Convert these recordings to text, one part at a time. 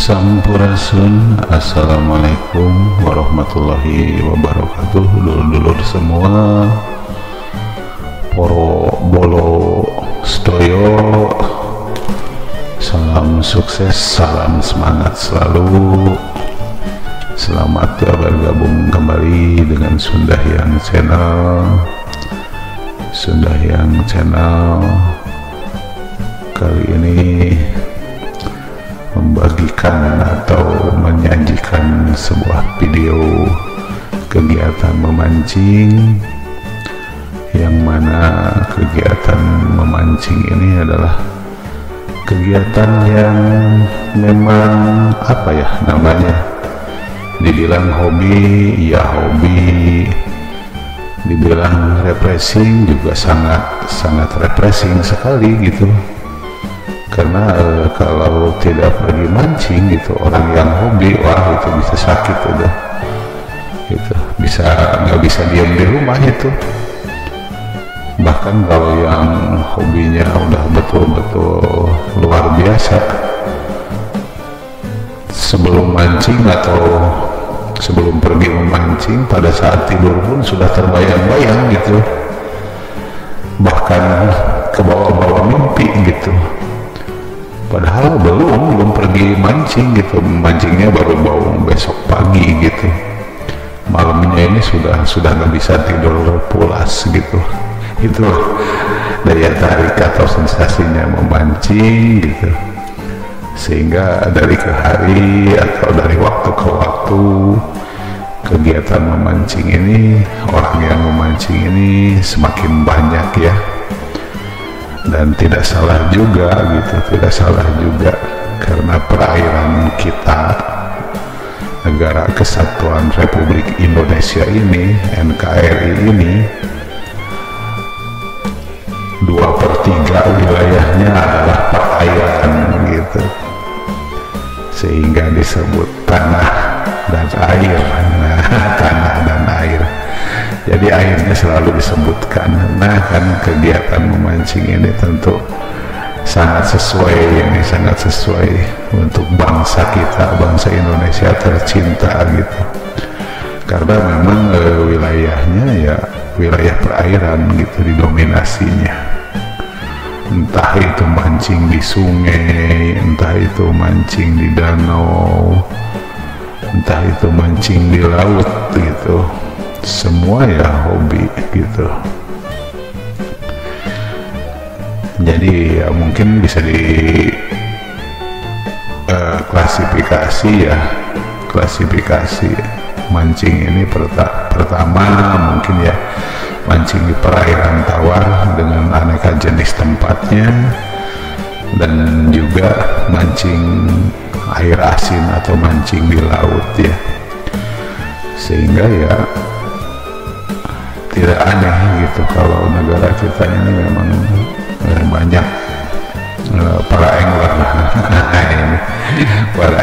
Sampurasun. Assalamualaikum warahmatullahi wabarakatuh. Dulur-dulur semua, poro bolo stoyo, salam sukses, salam semangat selalu. Selamat bergabung kembali dengan Sundahyang Channel. Kali ini membagikan atau menyajikan sebuah video kegiatan memancing, yang mana kegiatan memancing ini adalah kegiatan yang memang dibilang hobi, ya hobi, dibilang refreshing juga sangat refreshing sekali gitu. Karena kalau tidak pergi mancing gitu, orang yang hobi, wah itu bisa sakit udah gitu, nggak bisa diam di rumah itu. Bahkan kalau yang hobinya udah betul-betul luar biasa, sebelum mancing atau sebelum pergi memancing, pada saat tidur pun sudah terbayang-bayang gitu, bahkan ke bawah-bawah mimpi gitu. Padahal belum pergi mancing gitu, mancingnya baru besok pagi gitu. Malamnya ini sudah nggak bisa tidur pulas gitu. Itu daya tarik atau sensasinya memancing gitu. Sehingga dari ke hari atau dari waktu ke waktu, kegiatan memancing ini, orang yang memancing ini semakin banyak ya. Dan tidak salah juga karena perairan kita, Negara Kesatuan Republik Indonesia ini, NKRI ini, 2/3 wilayahnya adalah perairan gitu, sehingga disebut tanah dan air. Tanah dan air, jadi airnya selalu disebutkan. Nah kan, kegiatan memancing ini tentu sangat sesuai untuk bangsa kita, bangsa Indonesia tercinta gitu. Karena memang wilayahnya ya wilayah perairan gitu, didominasinya. Entah itu mancing di sungai, entah itu mancing di danau, entah itu mancing di laut gitu, semua ya hobi gitu. Jadi ya mungkin bisa di klasifikasi mancing ini pertama mungkin ya mancing di perairan tawar dengan aneka jenis tempatnya, dan juga mancing air asin atau mancing di laut ya. Sehingga ya tidak aneh gitu kalau negara kita ini memang banyak para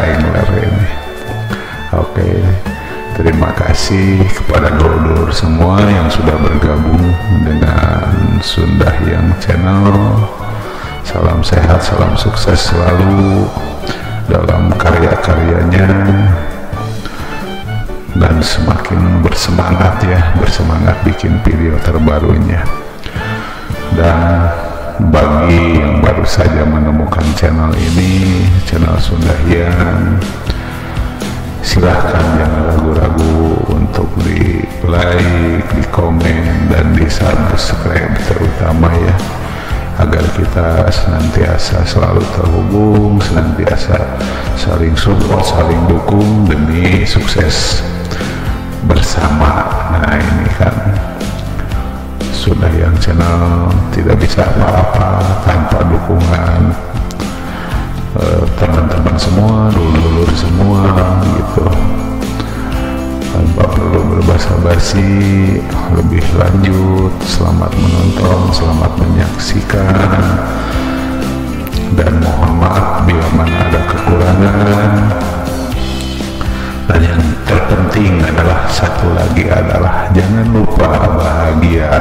angler ini. Oke, terima kasih kepada dulur semua yang sudah bergabung dengan Sundahyang Channel. Salam sehat, salam sukses selalu dalam karya-karyanya, dan semakin bersemangat bikin video terbarunya. Dan bagi yang baru saja menemukan channel ini, channel Sundahyang, silahkan jangan ragu-ragu untuk di like, di komen, dan di subscribe terutama ya, agar kita senantiasa selalu terhubung, senantiasa saling support, saling dukung demi sukses bersama. Nah ini kan Sundahyang Channel tidak bisa apa-apa tanpa dukungan teman-teman semua, dulur-dulur semua gitu. Tanpa perlu berbasa-basi lebih lanjut, selamat menonton, selamat menyaksikan, dan mohon maaf bila mana ada kekurangan. Dan yang terpenting adalah satu lagi adalah jangan lupa bahagia.